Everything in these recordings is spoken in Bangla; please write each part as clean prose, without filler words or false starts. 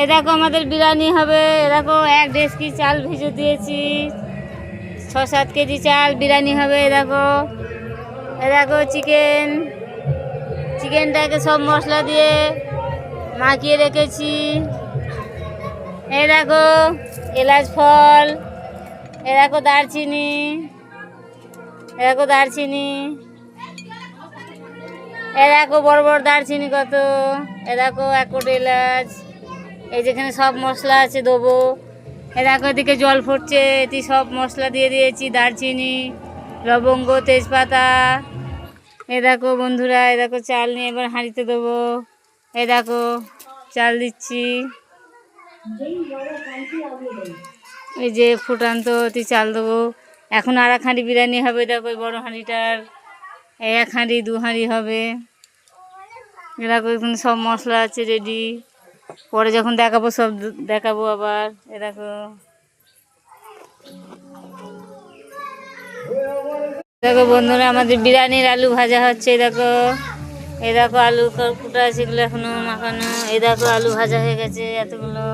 এই দেখো আমাদের বিরিয়ানি হবে। দেখো 1.5 কেজি চাল ভিজে দিয়েছি, 6-7 কেজি চাল বিরিয়ানি হবে। দেখো চিকেনটাকে সব মশলা দিয়ে মাখিয়ে রেখেছি। এই দেখো এলাচ ফল, এ দেখো দারচিনি, এ দেখো বড় বড় দারচিনি কত, এ দেখো 1 কোটি এলাচ। এই যেখানে সব মশলা আছে দেবো। এ দেখো এদিকে জল ফুটছে, এটি সব মশলা দিয়ে দিয়েছি, দারচিনি, লবঙ্গ, তেজপাতা। এ দেখো বন্ধুরা, এ দেখো চাল নিয়ে এবার হাঁড়িতে দেবো। এ দেখো চাল দিচ্ছি, এই যে ফুটান্ত চাল দেবো। এখন আর 1 হাঁড়ি বিরিয়ানি হবে। দেখো এই বড় হাঁড়িটার 1 হাঁড়ি 2 হাঁড়ি হবে। দেখো এখানে সব মশলা আছে রেডি, পরে যখন দেখাবো সব দেখাবো আবার। এ দেখো দেখো বন্ধুরা, আমাদের বিরিয়ানির আলু ভাজা হচ্ছে। এই দেখো আলু কুটা আছে, এগুলো এখনো মাখানো। এই দেখো আলু ভাজা হয়ে গেছে এতগুলো,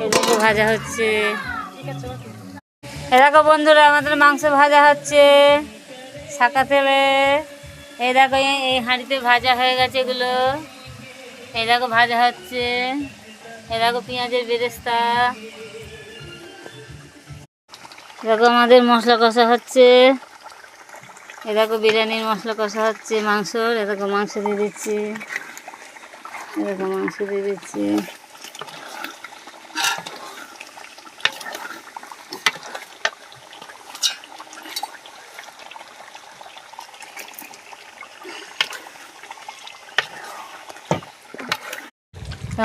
এগুলো ভাজা হচ্ছে। এই দেখো বন্ধুরা, আমাদের মাংস ভাজা হচ্ছে সাদা তেলে। এই দেখো এই হাঁড়িতে ভাজা হয়ে গেছে এগুলো। এই দেখো ভাজা হচ্ছে। এই দেখো পেঁয়াজের বেরেস্তা। দেখো আমাদের মশলা কষা হচ্ছে। এ দেখো বিরিয়ানির মশলা কষা হচ্ছে মাংসর। এ দেখো মাংস দিয়ে দিচ্ছি,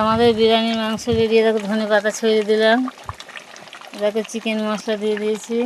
আমাদের বিরিয়ানির মাংস বেরিয়ে দেখো ধনে পাতা ছড়িয়ে দিলাম। দেখো চিকেন মশলা দিয়ে দিয়েছি।